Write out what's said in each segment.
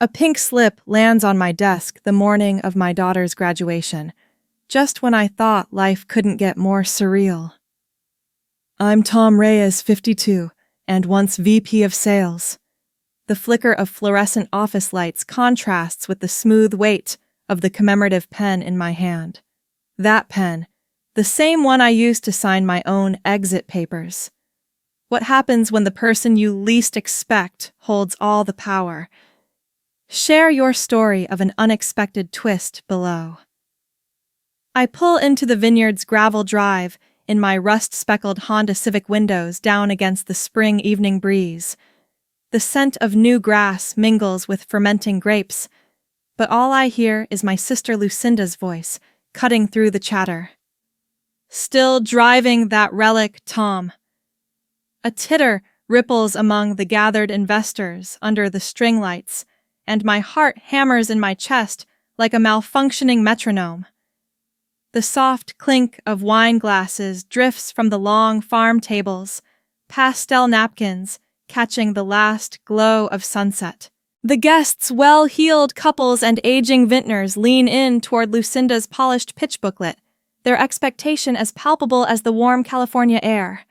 A pink slip lands on my desk the morning of my daughter's graduation, just when I thought life couldn't get more surreal. I'm Tom Reyes, 52, and once VP of Sales. The flicker of fluorescent office lights contrasts with the smooth weight of the commemorative pen in my hand. That pen, the same one I used to sign my own exit papers. What happens when the person you least expect holds all the power? Share your story of an unexpected twist below. I pull into the vineyard's gravel drive in my rust-speckled Honda Civic windows down against the spring evening breeze. The scent of new grass mingles with fermenting grapes, but all I hear is my sister Lucinda's voice, cutting through the chatter. Still driving that relic, Tom. A titter ripples among the gathered investors under the string lights, and my heart hammers in my chest like a malfunctioning metronome. The soft clink of wine glasses drifts from the long farm tables, pastel napkins catching the last glow of sunset. The guests' well-heeled couples and aging vintners lean in toward Lucinda's polished pitch booklet, their expectation as palpable as the warm California air.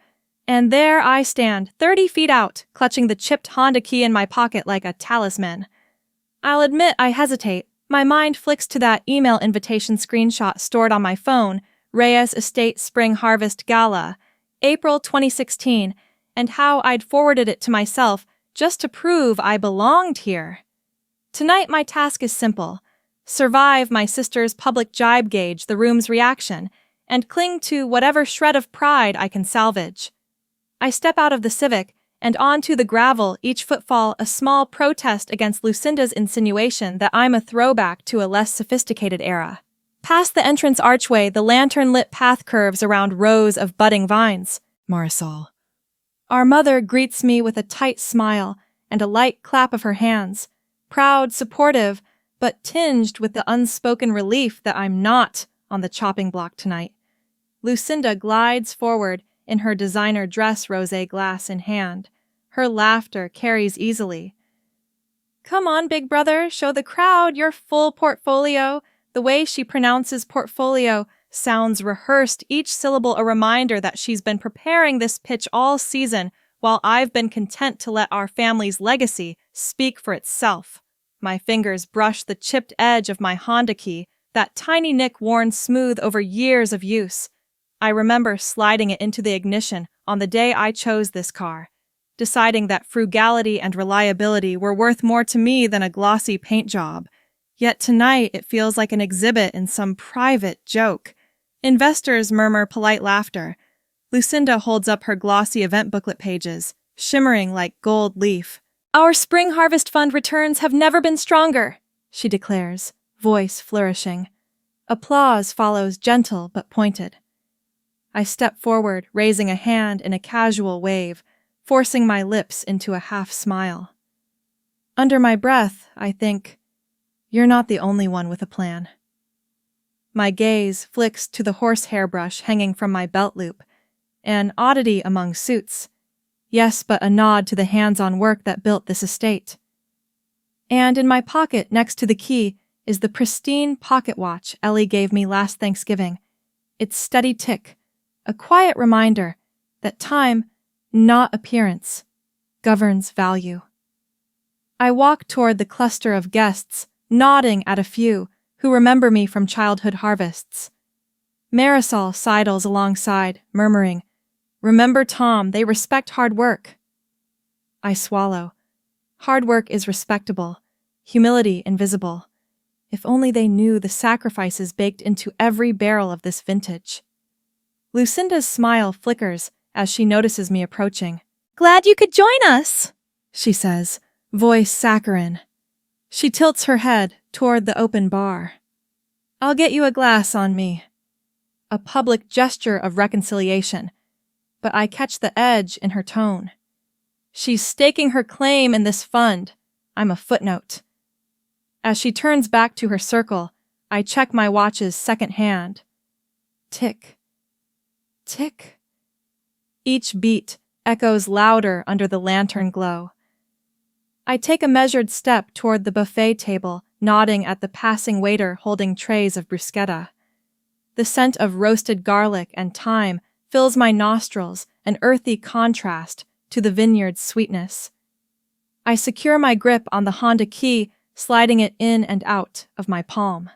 And there I stand, 30 feet out, clutching the chipped Honda key in my pocket like a talisman. I'll admit I hesitate. My mind flicks to that email invitation screenshot stored on my phone, Reyes Estate Spring Harvest Gala, April 2016, and how I'd forwarded it to myself just to prove I belonged here. Tonight my task is simple: survive my sister's public jibe gauge the room's reaction, and cling to whatever shred of pride I can salvage. I step out of the Civic and onto the gravel, each footfall a small protest against Lucinda's insinuation that I'm a throwback to a less sophisticated era. Past the entrance archway, the lantern-lit path curves around rows of budding vines. Marisol. Our mother greets me with a tight smile and a light clap of her hands, proud, supportive, but tinged with the unspoken relief that I'm not on the chopping block tonight. Lucinda glides forward in her designer dress, rosé glass in hand. Her laughter carries easily. Come on, big brother, show the crowd your full portfolio. The way she pronounces portfolio sounds rehearsed, each syllable a reminder that she's been preparing this pitch all season, while I've been content to let our family's legacy speak for itself. My fingers brush the chipped edge of my Honda key, that tiny nick worn smooth over years of use. I remember sliding it into the ignition on the day I chose this car, deciding that frugality and reliability were worth more to me than a glossy paint job. Yet tonight it feels like an exhibit in some private joke. Investors murmur polite laughter. Lucinda holds up her glossy event booklet pages, shimmering like gold leaf. Our Spring Harvest Fund returns have never been stronger, she declares, voice flourishing. Applause follows, gentle but pointed. I step forward, raising a hand in a casual wave, forcing my lips into a half smile. Under my breath, I think, you're not the only one with a plan. My gaze flicks to the horsehair brush hanging from my belt loop, an oddity among suits. Yes, but a nod to the hands-on work that built this estate. And in my pocket next to the key is the pristine pocket watch Ellie gave me last Thanksgiving. Its steady tick, a quiet reminder that time, not appearance, governs value. I walk toward the cluster of guests, nodding at a few who remember me from childhood harvests. Marisol sidles alongside, murmuring, "Remember Tom, they respect hard work." I swallow. Hard work is respectable, humility invisible. If only they knew the sacrifices baked into every barrel of this vintage. Lucinda's smile flickers as she notices me approaching. "Glad you could join us," she says, voice saccharine. She tilts her head toward the open bar. "I'll get you a glass on me." A public gesture of reconciliation, but I catch the edge in her tone. She's staking her claim in this fund. I'm a footnote. As she turns back to her circle, I check my watch's second hand. Tick. Tick. Each beat echoes louder under the lantern glow. I take a measured step toward the buffet table, nodding at the passing waiter holding trays of bruschetta. The scent of roasted garlic and thyme fills my nostrils, an earthy contrast to the vineyard's sweetness. I secure my grip on the Honda key, sliding it in and out of my palm.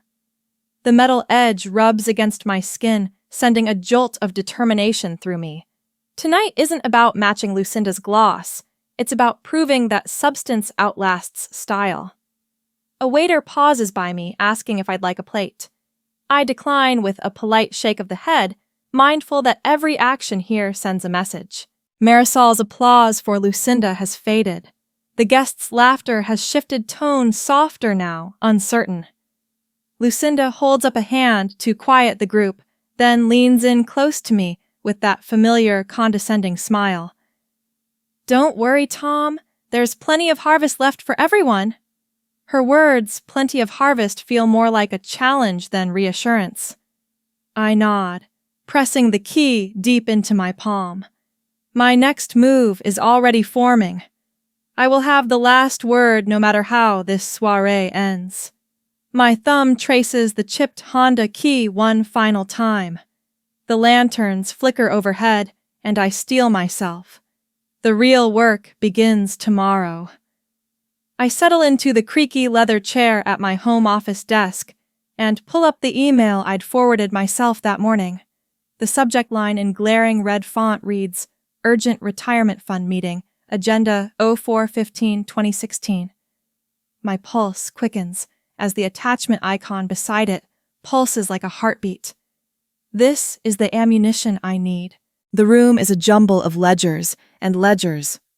The metal edge rubs against my skin, sending a jolt of determination through me. Tonight isn't about matching Lucinda's gloss. It's about proving that substance outlasts style. A waiter pauses by me, asking if I'd like a plate. I decline with a polite shake of the head, mindful that every action here sends a message. Marisol's applause for Lucinda has faded. The guests' laughter has shifted tone, softer now, uncertain. Lucinda holds up a hand to quiet the group, then leans in close to me with that familiar, condescending smile. "Don't worry, Tom. There's plenty of harvest left for everyone." Her words, "plenty of harvest," feel more like a challenge than reassurance. I nod, pressing the key deep into my palm. My next move is already forming. I will have the last word no matter how this soirée ends. My thumb traces the chipped Honda key one final time. The lanterns flicker overhead, and I steel myself. The real work begins tomorrow. I settle into the creaky leather chair at my home office desk and pull up the email I'd forwarded myself that morning. The subject line in glaring red font reads, "Urgent Retirement Fund Meeting, Agenda 04-15-2016. My pulse quickens as the attachment icon beside it pulses like a heartbeat. This is the ammunition I need. The room is a jumble of ledgers,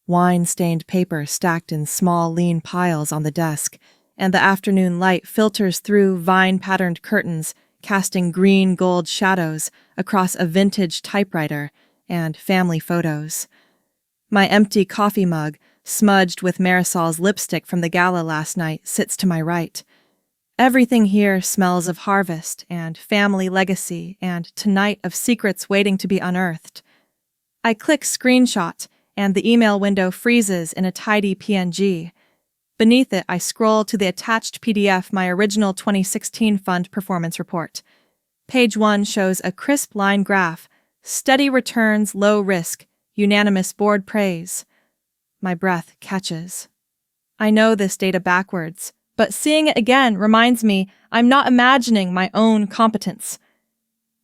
wine-stained paper stacked in small, lean piles on the desk, and the afternoon light filters through vine-patterned curtains, casting green-gold shadows across a vintage typewriter and family photos. My empty coffee mug, smudged with Marisol's lipstick from the gala last night, sits to my right. Everything here smells of harvest and family legacy and tonight of secrets waiting to be unearthed. I click screenshot, and the email window freezes in a tidy PNG. Beneath it, I scroll to the attached PDF, my original 2016 fund performance report. Page 1 shows a crisp line graph, steady returns, low risk, unanimous board praise. My breath catches. I know this data backwards, but seeing it again reminds me I'm not imagining my own competence.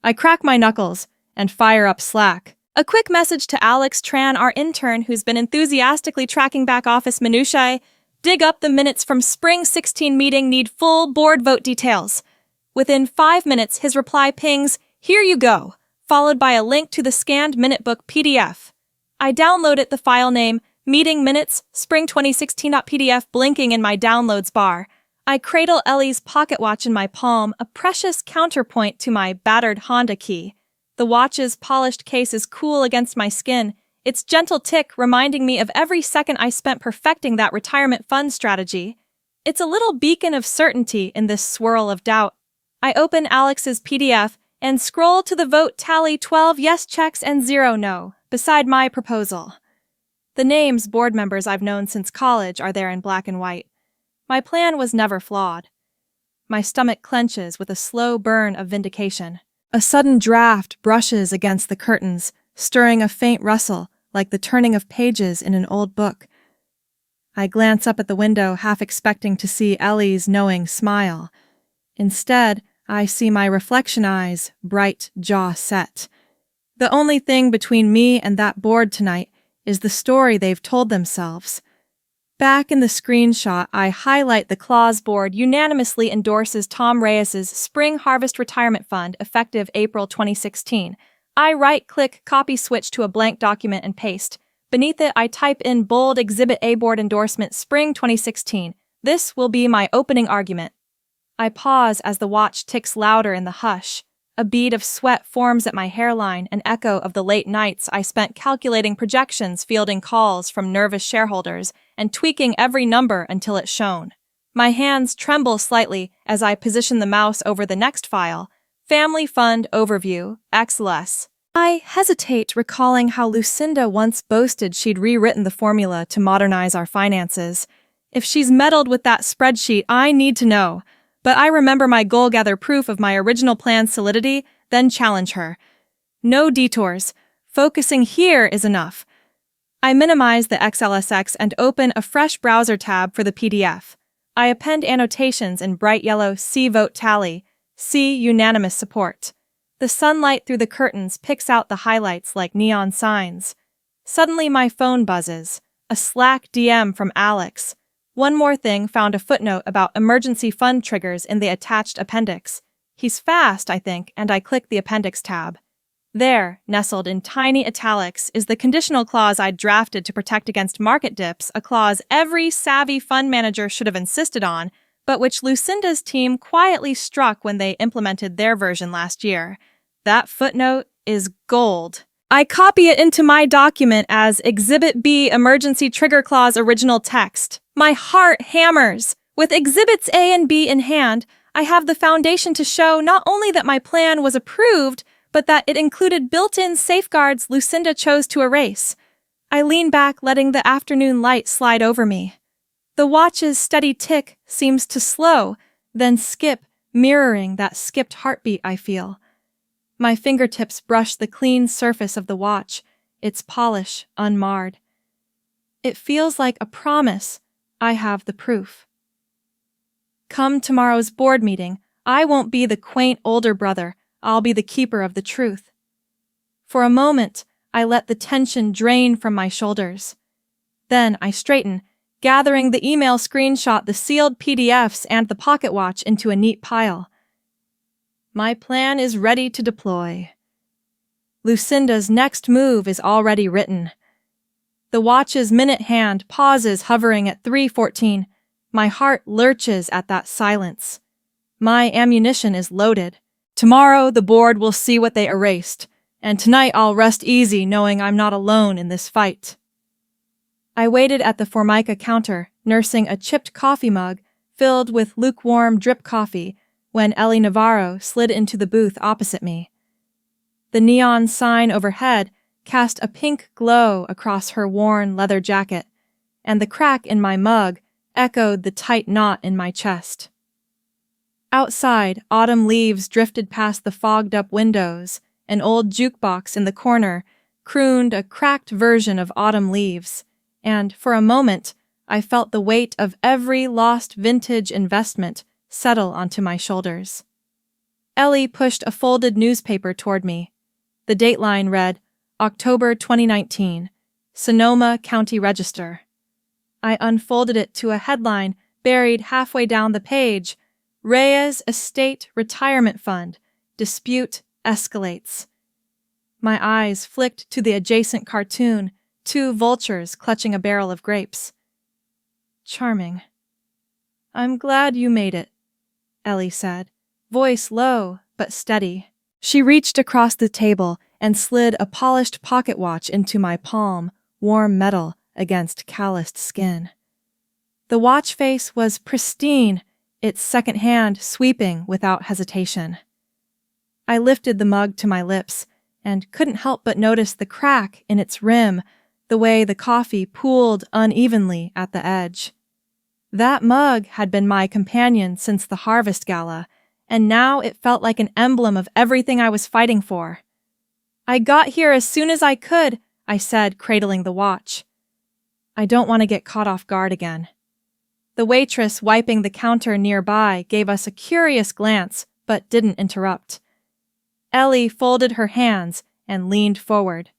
I crack my knuckles and fire up Slack. A quick message to Alex Tran, our intern who's been enthusiastically tracking back office minutiae. Dig up the minutes from Spring 16 meeting, need full board vote details. Within 5 minutes, his reply pings, "Here you go," followed by a link to the scanned minute book PDF. I download it, the file name, Meeting Minutes, Spring 2016.pdf blinking in my downloads bar. I cradle Ellie's pocket watch in my palm, a precious counterpoint to my battered Honda key. The watch's polished case is cool against my skin, its gentle tick reminding me of every second I spent perfecting that retirement fund strategy. It's a little beacon of certainty in this swirl of doubt. I open Alex's PDF and scroll to the vote tally, 12 yes checks and 0 no, beside my proposal. The names board members I've known since college are there in black and white. My plan was never flawed. My stomach clenches with a slow burn of vindication. A sudden draft brushes against the curtains, stirring a faint rustle like the turning of pages in an old book. I glance up at the window, half expecting to see Ellie's knowing smile. Instead, I see my reflection eyes, bright jaw set. The only thing between me and that board tonight is the story they've told themselves. Back in the screenshot, I highlight the clause board unanimously endorses Tom Reyes's Spring Harvest Retirement Fund effective April 2016. I right-click, copy switch to a blank document and paste. Beneath it, I type in bold Exhibit A board endorsement Spring 2016. This will be my opening argument. I pause as the watch ticks louder in the hush. A bead of sweat forms at my hairline, an echo of the late nights I spent calculating projections, fielding calls from nervous shareholders, and tweaking every number until it shone. My hands tremble slightly as I position the mouse over the next file, Family Fund Overview, XLS. I hesitate, recalling how Lucinda once boasted she'd rewritten the formula to modernize our finances. If she's meddled with that spreadsheet, I need to know. But I remember my goal: gather proof of my original plan's solidity, then challenge her. No detours. Focusing here is enough. I minimize the XLSX and open a fresh browser tab for the PDF. I append annotations in bright yellow: see vote tally, see unanimous support. The sunlight through the curtains picks out the highlights like neon signs. Suddenly my phone buzzes. A Slack DM from Alex. One more thing: found a footnote about emergency fund triggers in the attached appendix. He's fast, I think, and I click the appendix tab. There, nestled in tiny italics, is the conditional clause I'd drafted to protect against market dips, a clause every savvy fund manager should have insisted on, but which Lucinda's team quietly struck when they implemented their version last year. That footnote is gold. I copy it into my document as Exhibit B Emergency Trigger Clause Original Text. My heart hammers. With Exhibits A and B in hand, I have the foundation to show not only that my plan was approved, but that it included built-in safeguards Lucinda chose to erase. I lean back, letting the afternoon light slide over me. The watch's steady tick seems to slow, then skip, mirroring that skipped heartbeat I feel. My fingertips brush the clean surface of the watch, its polish unmarred. It feels like a promise. I have the proof. Come tomorrow's board meeting, I won't be the quaint older brother. I'll be the keeper of the truth. For a moment, I let the tension drain from my shoulders. Then I straighten, gathering the email screenshot, the sealed PDFs, and the pocket watch into a neat pile. My plan is ready to deploy. Lucinda's next move is already written. The watch's minute hand pauses, hovering at 3:14. My heart lurches at that silence. My ammunition is loaded. Tomorrow, the board will see what they erased, and tonight I'll rest easy knowing I'm not alone in this fight. I waited at the Formica counter, nursing a chipped coffee mug filled with lukewarm drip coffee, when Ellie Navarro slid into the booth opposite me. The neon sign overhead cast a pink glow across her worn leather jacket, and the crack in my mug echoed the tight knot in my chest. Outside, autumn leaves drifted past the fogged-up windows. An old jukebox in the corner crooned a cracked version of Autumn Leaves, and for a moment, I felt the weight of every lost vintage investment settle onto my shoulders. Ellie pushed a folded newspaper toward me. The dateline read, October 2019, Sonoma County Register. I unfolded it to a headline buried halfway down the page: Reyes Estate Retirement Fund, Dispute Escalates. My eyes flicked to the adjacent cartoon, two vultures clutching a barrel of grapes. Charming. I'm glad you made it, Ellie said, voice low but steady. She reached across the table and slid a polished pocket watch into my palm, warm metal against calloused skin. The watch face was pristine, its second hand sweeping without hesitation. I lifted the mug to my lips and couldn't help but notice the crack in its rim, the way the coffee pooled unevenly at the edge. That mug had been my companion since the Harvest Gala, and now it felt like an emblem of everything I was fighting for. I got here as soon as I could, I said, cradling the watch. I don't want to get caught off guard again. The waitress wiping the counter nearby gave us a curious glance, but didn't interrupt. Ellie folded her hands and leaned forward.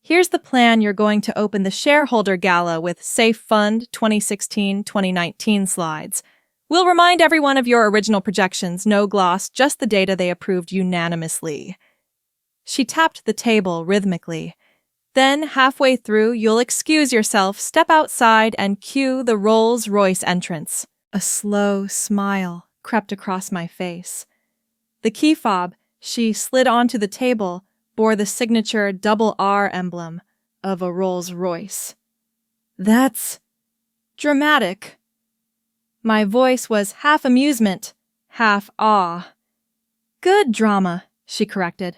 Here's the plan you're going to open the shareholder gala with Safe Fund 2016-2019 slides. We'll remind everyone of your original projections, no gloss, just the data they approved unanimously. She tapped the table rhythmically. Then, halfway through, you'll excuse yourself, step outside, and cue the Rolls Royce entrance. A slow smile crept across my face. The key fob she slid onto the table bore the signature double R emblem of a Rolls Royce. That's dramatic. My voice was half amusement, half awe. Good drama, she corrected.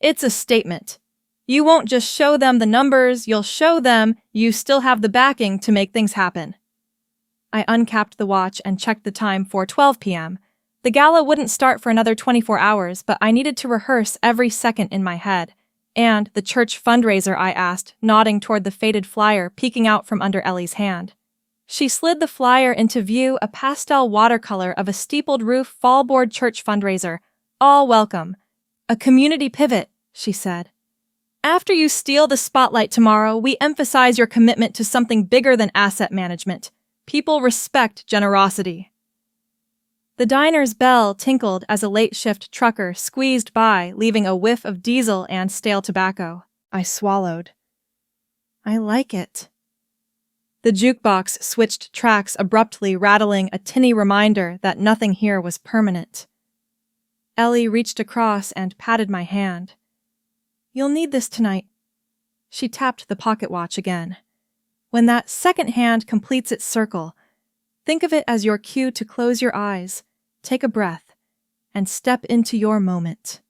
It's a statement. You won't just show them the numbers, you'll show them you still have the backing to make things happen. I uncapped the watch and checked the time for 12 p.m. The gala wouldn't start for another 24 hours, but I needed to rehearse every second in my head. And the church fundraiser, I asked, nodding toward the faded flyer peeking out from under Ellie's hand. She slid the flyer into view, a pastel watercolor of a steepled roof fallboard church fundraiser. All welcome. A community pivot, she said. After you steal the spotlight tomorrow, we emphasize your commitment to something bigger than asset management. People respect generosity. The diner's bell tinkled as a late-shift trucker squeezed by, leaving a whiff of diesel and stale tobacco. I swallowed. I like it. The jukebox switched tracks abruptly, rattling a tinny reminder that nothing here was permanent. Ellie reached across and patted my hand. You'll need this tonight. She tapped the pocket watch again. When that second hand completes its circle, think of it as your cue to close your eyes, take a breath, and step into your moment.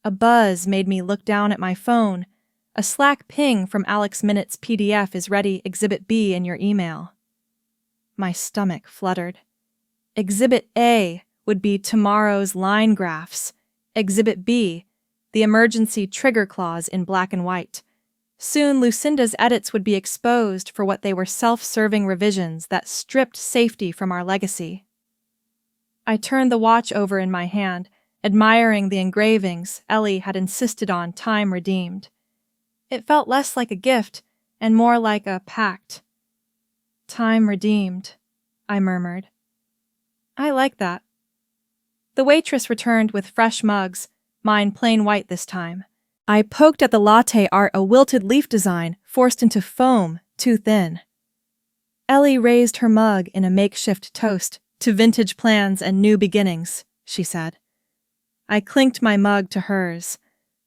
A buzz made me look down at my phone. A Slack ping from Alex Minut's PDF is ready, Exhibit B in your email. My stomach fluttered. Exhibit A would be tomorrow's line graphs. Exhibit B, the emergency trigger clause in black and white. Soon Lucinda's edits would be exposed for what they were self-serving revisions that stripped safety from our legacy. I turned the watch over in my hand, admiring the engravings Ellie had insisted on time redeemed. It felt less like a gift and more like a pact. Time redeemed, I murmured. I like that. The waitress returned with fresh mugs, mine plain white this time. I poked at the latte art, a wilted leaf design forced into foam, too thin. Ellie raised her mug in a makeshift toast to vintage plans and new beginnings, she said. I clinked my mug to hers.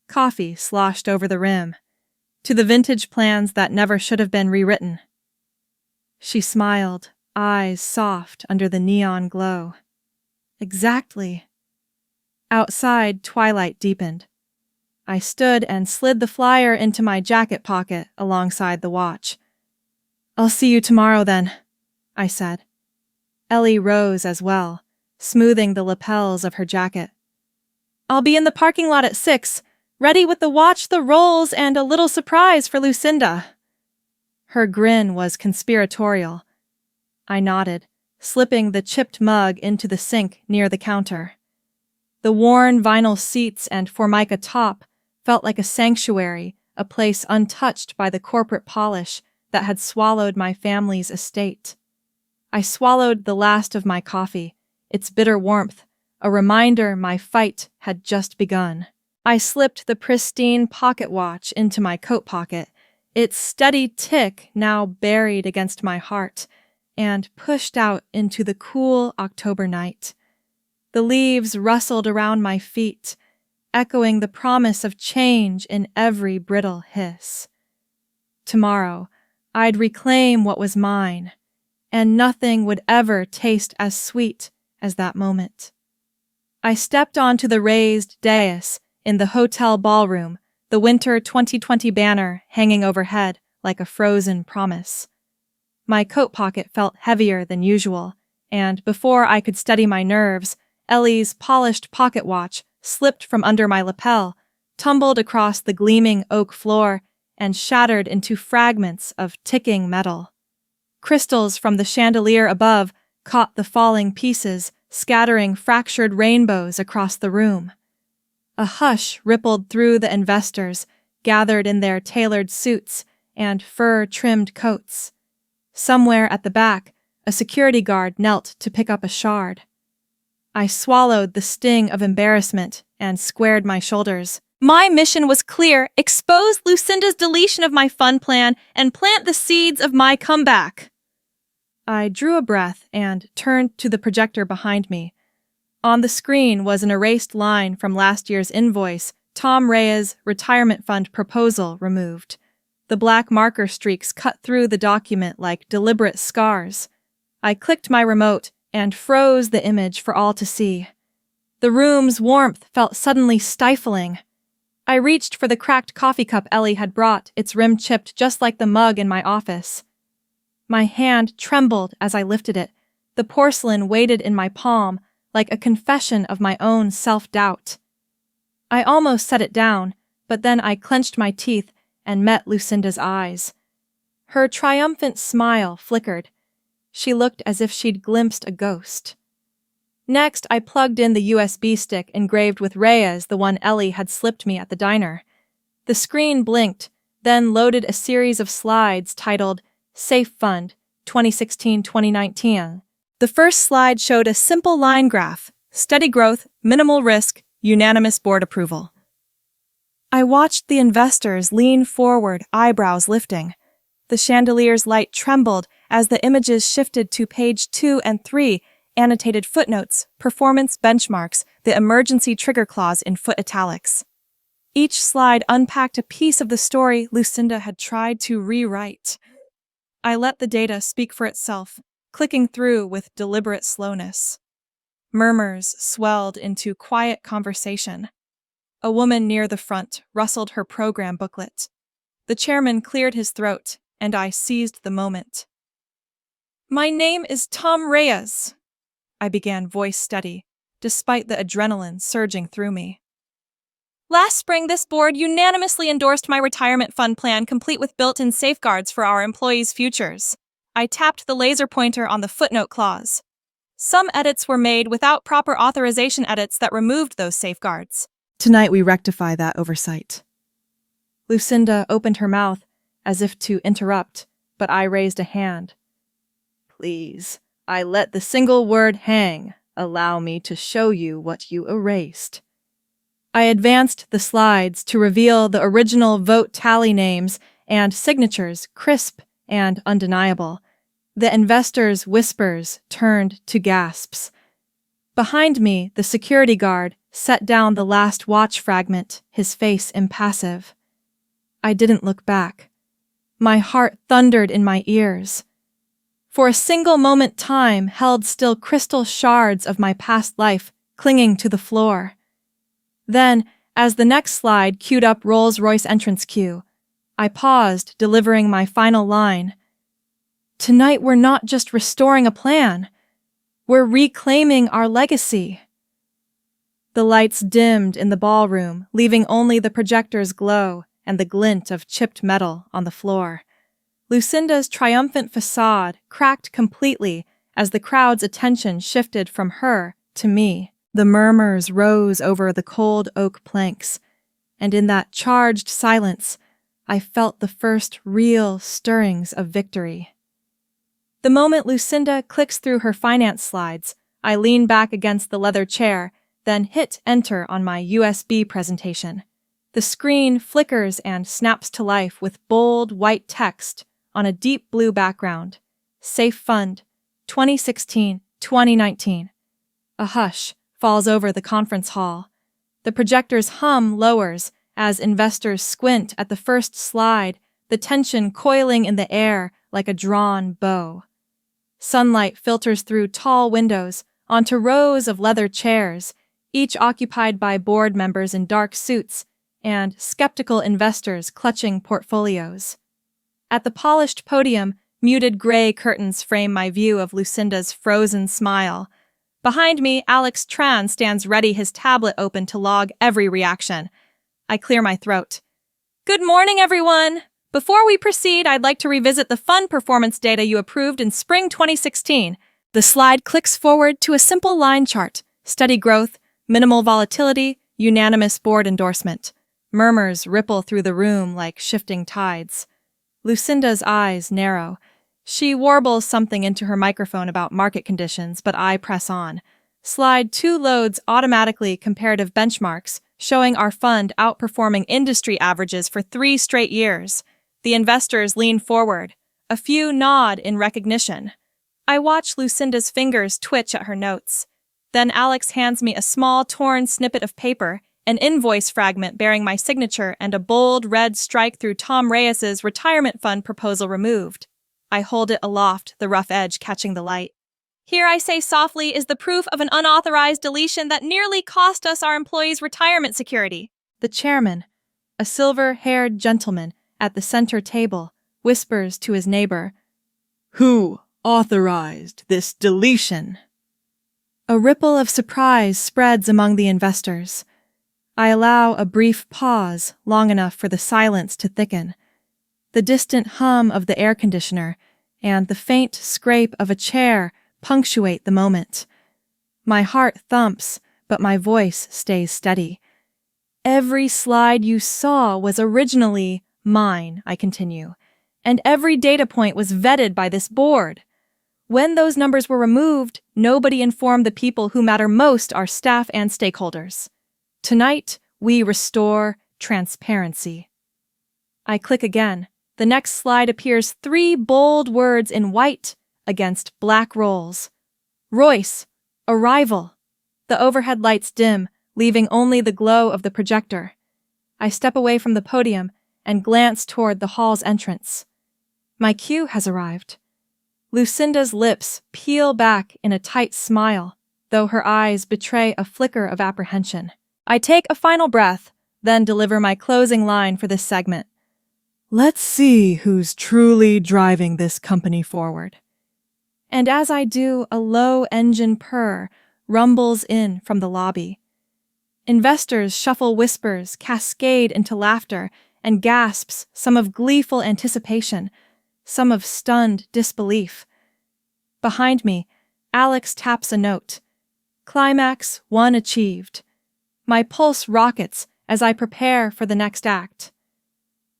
Coffee sloshed over the rim. To the vintage plans that never should have been rewritten. She smiled, eyes soft under the neon glow. Exactly. Outside, twilight deepened. I stood and slid the flyer into my jacket pocket alongside the watch. I'll see you tomorrow then, I said. Ellie rose as well, smoothing the lapels of her jacket. I'll be in the parking lot at 6, ready with the watch, the rolls, and a little surprise for Lucinda. Her grin was conspiratorial. I nodded, slipping the chipped mug into the sink near the counter. The worn vinyl seats and Formica top felt like a sanctuary, a place untouched by the corporate polish that had swallowed my family's estate. I swallowed the last of my coffee, its bitter warmth, a reminder my fight had just begun. I slipped the pristine pocket watch into my coat pocket, its steady tick now buried against my heart, and pushed out into the cool October night. The leaves rustled around my feet, echoing the promise of change in every brittle hiss. Tomorrow, I'd reclaim what was mine, and nothing would ever taste as sweet as that moment. I stepped onto the raised dais in the hotel ballroom, the winter 2020 banner hanging overhead like a frozen promise. My coat pocket felt heavier than usual, and before I could steady my nerves, Ellie's polished pocket watch slipped from under my lapel, tumbled across the gleaming oak floor, and shattered into fragments of ticking metal. Crystals from the chandelier above caught the falling pieces, scattering fractured rainbows across the room. A hush rippled through the investors, gathered in their tailored suits and fur-trimmed coats. Somewhere at the back, a security guard knelt to pick up a shard. I swallowed the sting of embarrassment and squared my shoulders. My mission was clear: expose Lucinda's deletion of my fun plan and plant the seeds of my comeback. I drew a breath and turned to the projector behind me. On the screen was an erased line from last year's invoice, Tom Reyes' retirement fund proposal removed. The black marker streaks cut through the document like deliberate scars. I clicked my remote and froze the image for all to see. The room's warmth felt suddenly stifling. I reached for the cracked coffee cup Ellie had brought, its rim chipped just like the mug in my office. My hand trembled as I lifted it. The porcelain weighted in my palm like a confession of my own self-doubt. I almost set it down, but then I clenched my teeth and met Lucinda's eyes. Her triumphant smile flickered. She looked as if she'd glimpsed a ghost. Next, I plugged in the USB stick engraved with Reyes, the one Ellie had slipped me at the diner. The screen blinked, then loaded a series of slides titled Safe Fund 2016-2019. The first slide showed a simple line graph: steady growth, minimal risk, unanimous board approval. I watched the investors lean forward, eyebrows lifting. The chandelier's light trembled as the images shifted to page 2 and 3, annotated footnotes, performance benchmarks, the emergency trigger clause in foot italics. Each slide unpacked a piece of the story Lucinda had tried to rewrite. I let the data speak for itself, clicking through with deliberate slowness. Murmurs swelled into quiet conversation. A woman near the front rustled her program booklet. The chairman cleared his throat, and I seized the moment. "My name is Tom Reyes," I began, voice steady, despite the adrenaline surging through me. "Last spring, this board unanimously endorsed my retirement fund plan, complete with built-in safeguards for our employees' futures." I tapped the laser pointer on the footnote clause. Some edits were made without proper authorization edits that removed those safeguards. Tonight we rectify that oversight. Lucinda opened her mouth as if to interrupt, but I raised a hand. "Please, I let the single word hang. Allow me to show you what you erased." I advanced the slides to reveal the original vote tally names and signatures, crisp and undeniable. The investors' whispers turned to gasps. Behind me, the security guard set down the last watch fragment, his face impassive. I didn't look back. My heart thundered in my ears. For a single moment, time held still crystal shards of my past life clinging to the floor. Then, as the next slide queued up Rolls Royce entrance cue, I paused, delivering my final line. "Tonight we're not just restoring a plan. We're reclaiming our legacy." The lights dimmed in the ballroom, leaving only the projector's glow and the glint of chipped metal on the floor. Lucinda's triumphant facade cracked completely as the crowd's attention shifted from her to me. The murmurs rose over the cold oak planks, and in that charged silence, I felt the first real stirrings of victory. The moment Lucinda clicks through her finance slides, I lean back against the leather chair, then hit enter on my USB presentation. The screen flickers and snaps to life with bold white text on a deep blue background. Safe Fund, 2016-2019. A hush falls over the conference hall. The projector's hum lowers as investors squint at the first slide, the tension coiling in the air like a drawn bow. Sunlight filters through tall windows onto rows of leather chairs, each occupied by board members in dark suits and skeptical investors clutching portfolios. At the polished podium, muted gray curtains frame my view of Lucinda's frozen smile. Behind me, Alex Tran stands ready, his tablet open to log every reaction. I clear my throat. "Good morning, everyone! Before we proceed, I'd like to revisit the fund performance data you approved in spring 2016. The slide clicks forward to a simple line chart: steady growth, minimal volatility, unanimous board endorsement. Murmurs ripple through the room like shifting tides. Lucinda's eyes narrow. She warbles something into her microphone about market conditions, but I press on. Slide 2 loads automatically comparative benchmarks, showing our fund outperforming industry averages for 3 straight years. The investors lean forward. A few nod in recognition. I watch Lucinda's fingers twitch at her notes. Then Alex hands me a small, torn snippet of paper, an invoice fragment bearing my signature and a bold red strike through Tom Reyes's retirement fund proposal removed. I hold it aloft, the rough edge catching the light. "Here, I say softly, is the proof of an unauthorized deletion that nearly cost us our employees' retirement security." The chairman, a silver-haired gentleman at the center table, whispers to his neighbor, Who authorized this deletion? A ripple of surprise spreads among the investors. I allow a brief pause, long enough for the silence to thicken. The distant hum of the air conditioner and the faint scrape of a chair punctuate the moment. My heart thumps, but my voice stays steady. Every slide you saw was originally mine, I continue, and every data point was vetted by this board. When those numbers were removed, nobody informed the people who matter most, our staff and stakeholders. Tonight, we restore transparency. I click again. The next slide appears 3 bold words in white against black rolls. Royce, arrival. The overhead lights dim, leaving only the glow of the projector. I step away from the podium and glance toward the hall's entrance. My cue has arrived. Lucinda's lips peel back in a tight smile, though her eyes betray a flicker of apprehension. I take a final breath, then deliver my closing line for this segment. Let's see who's truly driving this company forward. And as I do, a low engine purr rumbles in from the lobby. Investors' shuffle whispers cascade into laughter and gasps, some of gleeful anticipation, some of stunned disbelief. Behind me, Alex taps a note. Climax 1 achieved. My pulse rockets as I prepare for the next act.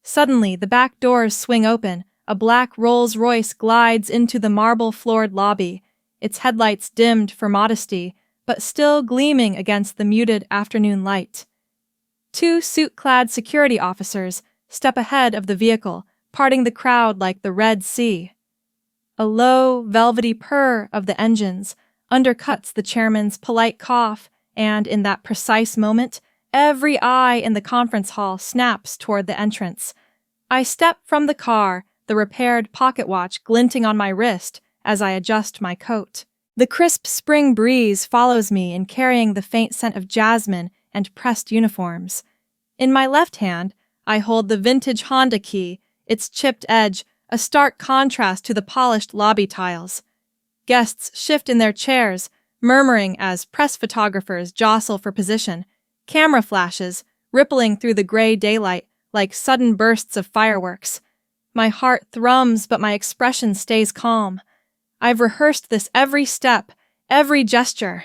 Suddenly, the back doors swing open. A black Rolls Royce glides into the marble-floored lobby, its headlights dimmed for modesty, but still gleaming against the muted afternoon light. 2 suit-clad security officers step ahead of the vehicle, parting the crowd like the Red Sea. A low, velvety purr of the engines undercuts the chairman's polite cough, and in that precise moment, every eye in the conference hall snaps toward the entrance. I step from the car, the repaired pocket watch glinting on my wrist as I adjust my coat. The crisp spring breeze follows me in carrying the faint scent of jasmine and pressed uniforms. In my left hand, I hold the vintage Honda key, its chipped edge a stark contrast to the polished lobby tiles. Guests shift in their chairs, murmuring as press photographers jostle for position, camera flashes rippling through the gray daylight like sudden bursts of fireworks. My heart thrums, but my expression stays calm. I've rehearsed this every step, every gesture.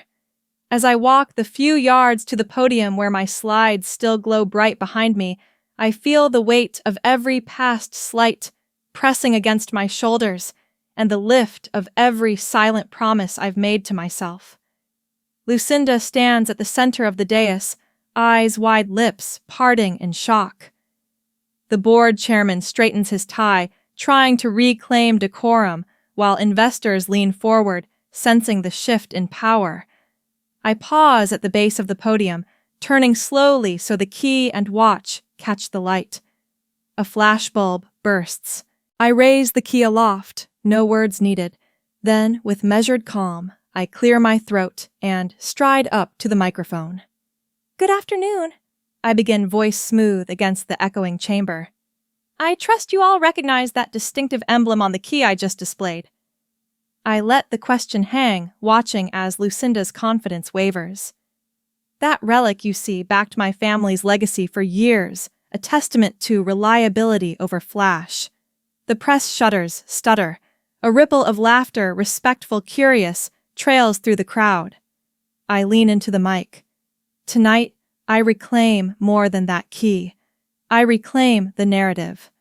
As I walk the few yards to the podium where my slides still glow bright behind me, I feel the weight of every past slight pressing against my shoulders and the lift of every silent promise I've made to myself. Lucinda stands at the center of the dais, eyes wide, lips parting in shock. The board chairman straightens his tie, trying to reclaim decorum, while investors lean forward, sensing the shift in power. I pause at the base of the podium, turning slowly so the key and watch catch the light. A flashbulb bursts. I raise the key aloft, no words needed. Then, with measured calm, I clear my throat and stride up to the microphone. Good afternoon, I begin, voice smooth against the echoing chamber. I trust you all recognize that distinctive emblem on the key I just displayed. I let the question hang, watching as Lucinda's confidence wavers. That relic, you see, backed my family's legacy for years, a testament to reliability over flash. The press shudders, stutter. A ripple of laughter, respectful, curious, trails through the crowd. I lean into the mic. Tonight, I reclaim more than that key. I reclaim the narrative.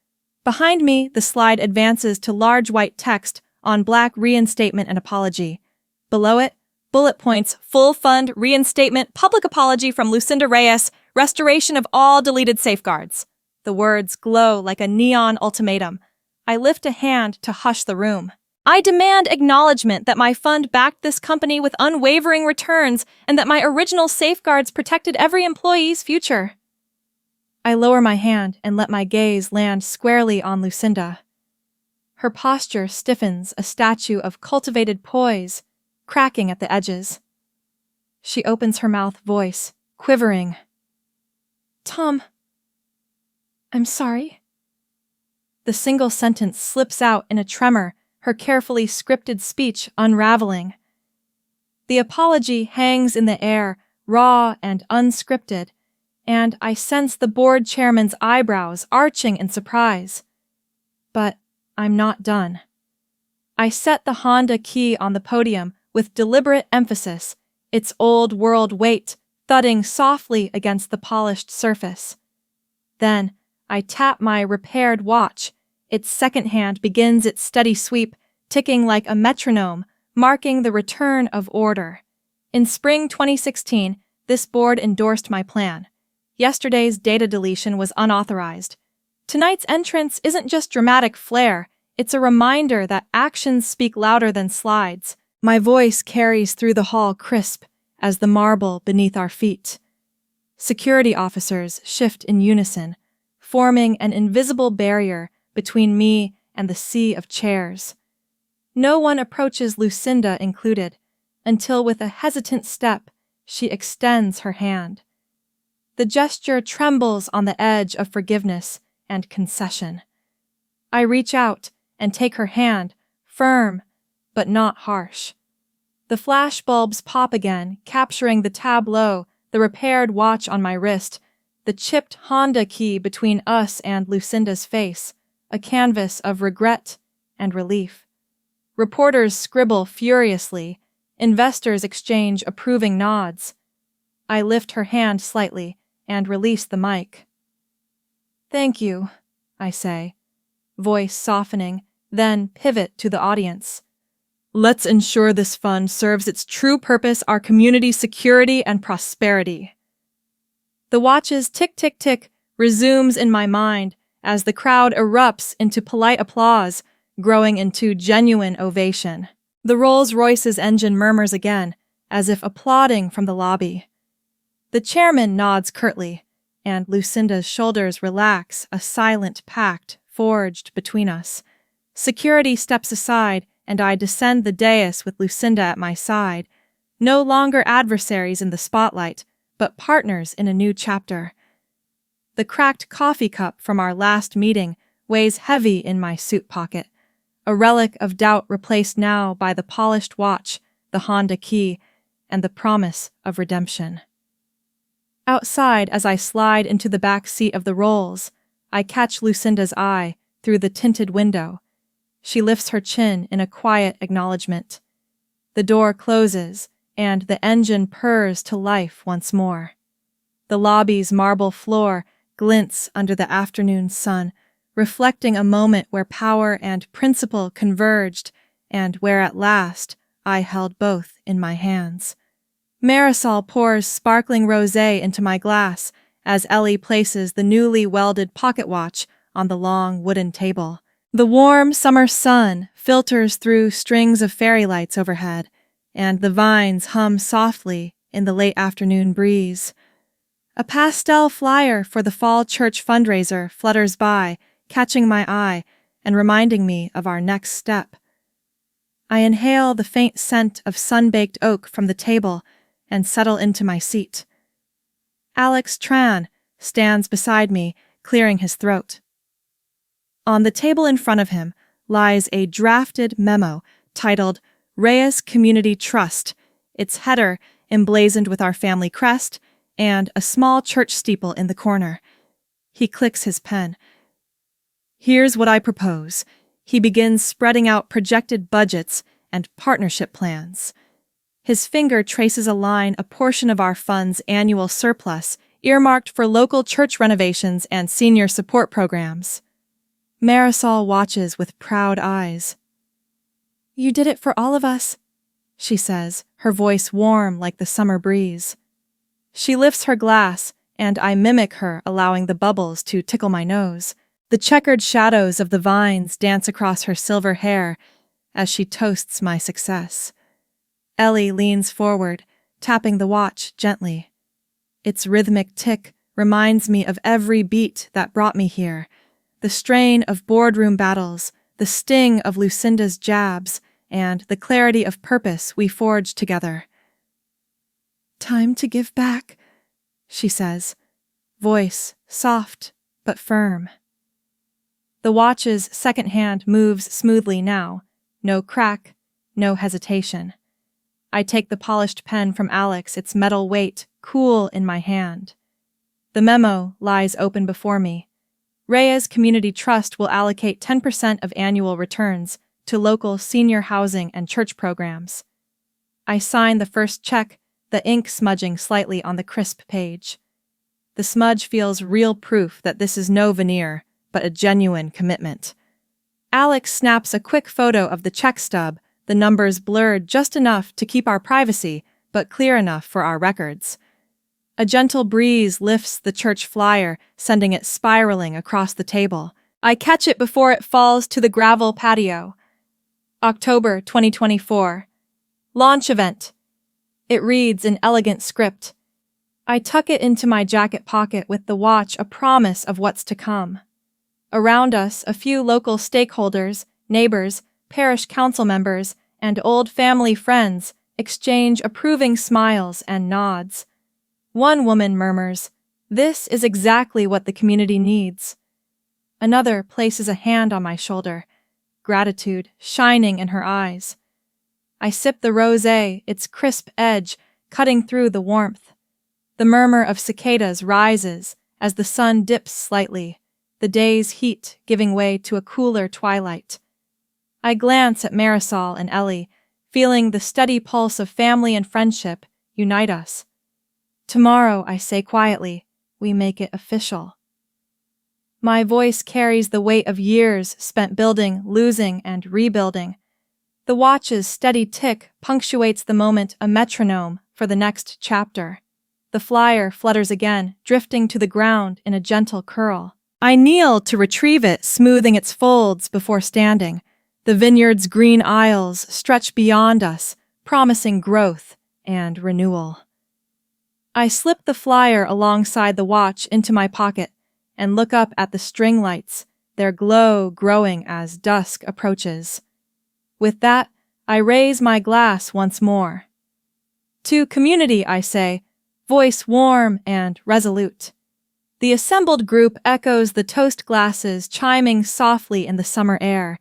Behind me, the slide advances to large white text on black reinstatement and apology. Below it, bullet points, full fund, reinstatement, public apology from Lucinda Reyes, restoration of all deleted safeguards. The words glow like a neon ultimatum. I lift a hand to hush the room. I demand acknowledgement that my fund backed this company with unwavering returns and that my original safeguards protected every employee's future. I lower my hand and let my gaze land squarely on Lucinda. Her posture stiffens, a statue of cultivated poise, cracking at the edges. She opens her mouth, voice quivering. Tom, I'm sorry. The single sentence slips out in a tremor her carefully scripted speech unraveling. The apology hangs in the air, raw and unscripted, and I sense the board chairman's eyebrows arching in surprise. But I'm not done. I set the Honda key on the podium with deliberate emphasis, its old world weight thudding softly against the polished surface. Then I tap my repaired watch. Its second hand begins its steady sweep, ticking like a metronome, marking the return of order. In spring 2016, this board endorsed my plan. Yesterday's data deletion was unauthorized. Tonight's entrance isn't just dramatic flair, it's a reminder that actions speak louder than slides. My voice carries through the hall crisp as the marble beneath our feet. Security officers shift in unison, forming an invisible barrier between me and the sea of chairs. No one approaches, Lucinda included, until with a hesitant step she extends her hand. The gesture trembles on the edge of forgiveness and concession. I reach out and take her hand, firm but not harsh. The flash bulbs pop again, capturing the tableau, the repaired watch on my wrist, the chipped Honda key between us and Lucinda's face, a canvas of regret and relief. Reporters scribble furiously, investors exchange approving nods. I lift her hand slightly and release the mic. "Thank you," I say, voice softening, then pivot to the audience. "Let's ensure this fund serves its true purpose, our community's security and prosperity." The watch's tick-tick-tick resumes in my mind as the crowd erupts into polite applause, growing into genuine ovation. The Rolls Royce's engine murmurs again, as if applauding from the lobby. The chairman nods curtly, and Lucinda's shoulders relax, a silent pact forged between us. Security steps aside, and I descend the dais with Lucinda at my side, no longer adversaries in the spotlight, but partners in a new chapter. The cracked coffee cup from our last meeting weighs heavy in my suit pocket, a relic of doubt replaced now by the polished watch, the Honda key, and the promise of redemption. Outside, as I slide into the back seat of the Rolls, I catch Lucinda's eye through the tinted window. She lifts her chin in a quiet acknowledgement. The door closes, and the engine purrs to life once more. The lobby's marble floor glints under the afternoon sun, reflecting a moment where power and principle converged, and where at last I held both in my hands. Marisol pours sparkling rosé into my glass as Ellie places the newly welded pocket watch on the long wooden table. The warm summer sun filters through strings of fairy lights overhead, and the vines hum softly in the late afternoon breeze. A pastel flyer for the fall church fundraiser flutters by, catching my eye and reminding me of our next step. I inhale the faint scent of sun-baked oak from the table and settle into my seat. Alex Tran stands beside me, clearing his throat. On the table in front of him lies a drafted memo titled Reyes Community Trust, its header emblazoned with our family crest and a small church steeple in the corner. He clicks his pen. "Here's what I propose." He begins spreading out projected budgets and partnership plans. His finger traces a line, a portion of our fund's annual surplus, earmarked for local church renovations and senior support programs. Marisol watches with proud eyes. "You did it for all of us," she says, her voice warm like the summer breeze. She lifts her glass, and I mimic her, allowing the bubbles to tickle my nose. The checkered shadows of the vines dance across her silver hair as she toasts my success. Ellie leans forward, tapping the watch gently. Its rhythmic tick reminds me of every beat that brought me here, the strain of boardroom battles, the sting of Lucinda's jabs, and the clarity of purpose we forged together. "Time to give back," she says, voice soft but firm. The watch's second hand moves smoothly now, No crack, no hesitation. I take the polished pen from Alex, its metal weight cool in my hand. The memo lies open before me. Reyes Community Trust will allocate 10% of annual returns to local senior housing and church programs. I sign the first check, the ink smudging slightly on the crisp page. The smudge feels real proof that this is no veneer, but a genuine commitment. Alex snaps a quick photo of the check stub, the numbers blurred just enough to keep our privacy, but clear enough for our records. A gentle breeze lifts the church flyer, sending it spiraling across the table. I catch it before it falls to the gravel patio. October 2024. Launch event. It reads in elegant script. I tuck it into my jacket pocket with the watch, a promise of what's to come. Around us, a few local stakeholders, neighbors, parish council members, and old family friends exchange approving smiles and nods. One woman murmurs, "This is exactly what the community needs." Another places a hand on my shoulder, gratitude shining in her eyes. I sip the rosé, its crisp edge cutting through the warmth. The murmur of cicadas rises as the sun dips slightly, the day's heat giving way to a cooler twilight. I glance at Marisol and Ellie, feeling the steady pulse of family and friendship unite us. Tomorrow, I say quietly, we make it official. My voice carries the weight of years spent building, losing, and rebuilding. The watch's steady tick punctuates the moment, a metronome for the next chapter. The flyer flutters again, drifting to the ground in a gentle curl. I kneel to retrieve it, smoothing its folds before standing. The vineyard's green aisles stretch beyond us, promising growth and renewal. I slip the flyer alongside the watch into my pocket and look up at the string lights, their glow growing as dusk approaches. With that, I raise my glass once more. To community, I say, voice warm and resolute. The assembled group echoes the toast glasses chiming softly in the summer air,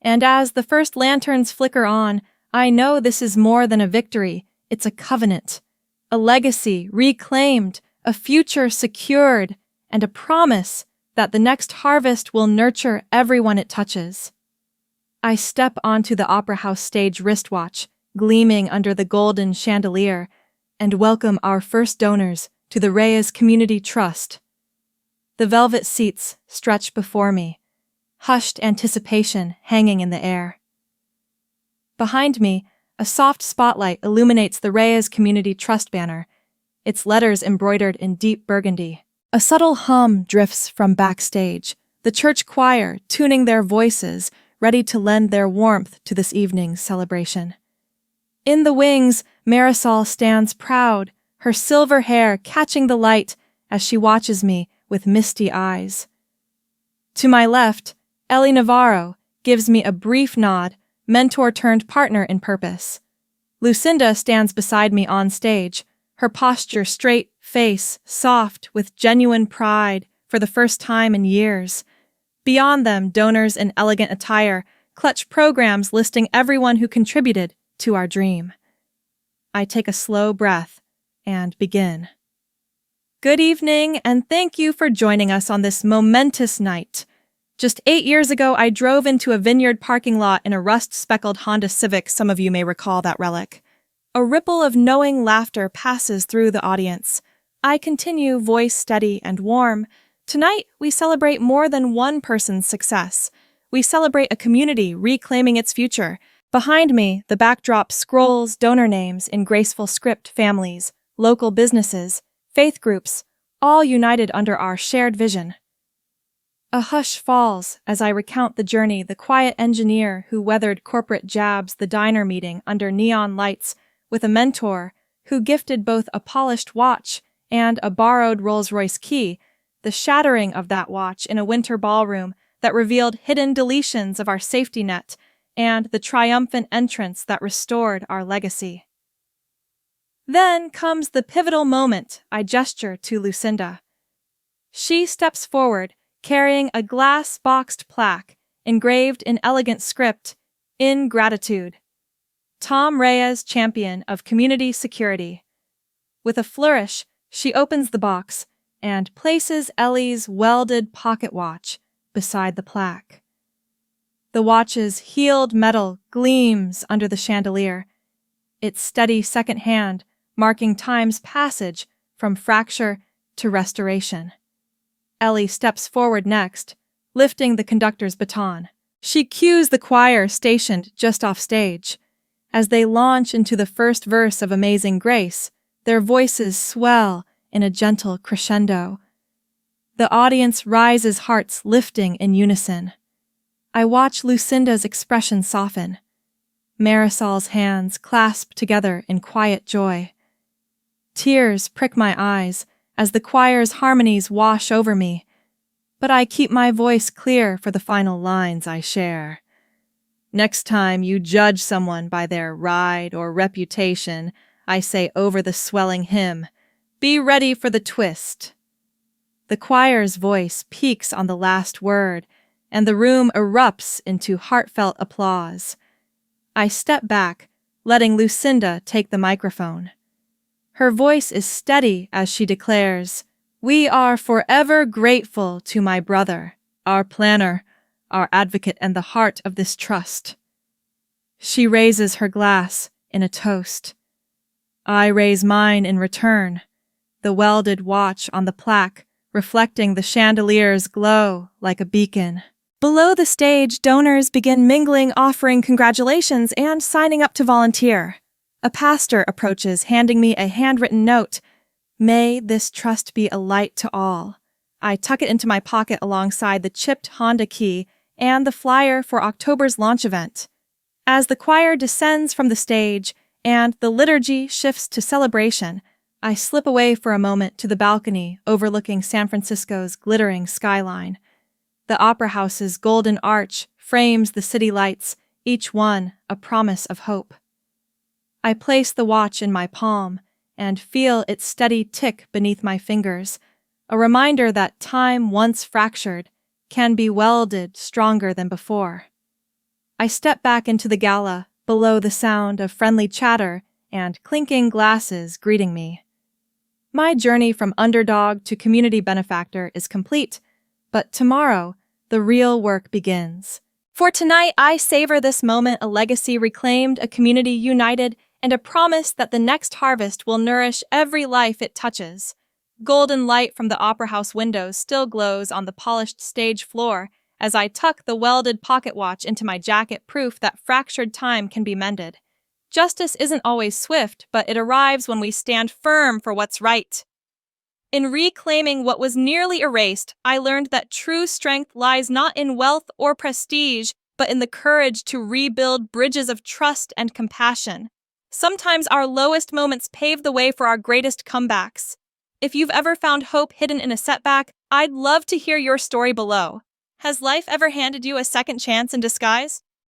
and as the first lanterns flicker on, I know this is more than a victory, it's a covenant. A legacy reclaimed, a future secured, and a promise that the next harvest will nurture everyone it touches. I step onto the Opera House stage wristwatch, gleaming under the golden chandelier, and welcome our first donors to the Reyes Community Trust. The velvet seats stretch before me, hushed anticipation hanging in the air. Behind me, a soft spotlight illuminates the Reyes Community Trust banner, its letters embroidered in deep burgundy. A subtle hum drifts from backstage, the church choir tuning their voices, ready to lend their warmth to this evening's celebration. In the wings, Marisol stands proud, her silver hair catching the light as she watches me with misty eyes. To my left, Ellie Navarro gives me a brief nod, mentor-turned-partner in purpose. Lucinda stands beside me on stage, her posture straight, face soft with genuine pride for the first time in years. Beyond them, donors in elegant attire clutch programs listing everyone who contributed to our dream. I take a slow breath and begin. Good evening, and thank you for joining us on this momentous night. Just 8 years ago, I drove into a vineyard parking lot in a rust-speckled Honda Civic. Some of you may recall that relic. A ripple of knowing laughter passes through the audience. I continue, voice steady and warm. Tonight, we celebrate more than one person's success. We celebrate a community reclaiming its future. Behind me, the backdrop scrolls donor names in graceful script, families, local businesses, faith groups, all united under our shared vision. A hush falls as I recount the journey, the quiet engineer who weathered corporate jabs, the diner meeting under neon lights with a mentor who gifted both a polished watch and a borrowed Rolls Royce key, the shattering of that watch in a winter ballroom that revealed hidden deletions of our safety net, and the triumphant entrance that restored our legacy. Then comes the pivotal moment. I gesture to Lucinda. She steps forward, carrying a glass-boxed plaque engraved in elegant script, Ingratitude. Tom Reyes, champion of community security. With a flourish, she opens the box and places Ellie's welded pocket watch beside the plaque. The watch's heeled metal gleams under the chandelier, its steady second hand marking time's passage from fracture to restoration. Ellie steps forward next, lifting the conductor's baton. She cues the choir stationed just off stage. As they launch into the first verse of Amazing Grace, their voices swell in a gentle crescendo. The audience rises, hearts lifting in unison. I watch Lucinda's expression soften. Marisol's hands clasp together in quiet joy. Tears prick my eyes as the choir's harmonies wash over me, but I keep my voice clear for the final lines I share. Next time you judge someone by their ride or reputation, I say over the swelling hymn, be ready for the twist. The choir's voice peaks on the last word, and the room erupts into heartfelt applause. I step back, letting Lucinda take the microphone. Her voice is steady as she declares, "We are forever grateful to my brother, our planner, our advocate, and the heart of this trust." She raises her glass in a toast. I raise mine in return, the welded watch on the plaque reflecting the chandelier's glow like a beacon. Below the stage, donors begin mingling, offering congratulations and signing up to volunteer. A pastor approaches, handing me a handwritten note. "May this trust be a light to all." I tuck it into my pocket alongside the chipped Honda key and the flyer for October's launch event. As the choir descends from the stage and the liturgy shifts to celebration, I slip away for a moment to the balcony overlooking San Francisco's glittering skyline. The Opera House's golden arch frames the city lights, each one a promise of hope. I place the watch in my palm and feel its steady tick beneath my fingers, a reminder that time once fractured can be welded stronger than before. I step back into the gala, below the sound of friendly chatter and clinking glasses greeting me. My journey from underdog to community benefactor is complete, but tomorrow, the real work begins. For tonight, I savor this moment, a legacy reclaimed, a community united, and a promise that the next harvest will nourish every life it touches. Golden light from the Opera House windows still glows on the polished stage floor as I tuck the welded pocket watch into my jacket, proof that fractured time can be mended. Justice isn't always swift, but it arrives when we stand firm for what's right. In reclaiming what was nearly erased, I learned that true strength lies not in wealth or prestige, but in the courage to rebuild bridges of trust and compassion. Sometimes our lowest moments pave the way for our greatest comebacks. If you've ever found hope hidden in a setback, I'd love to hear your story below. Has life ever handed you a second chance in disguise?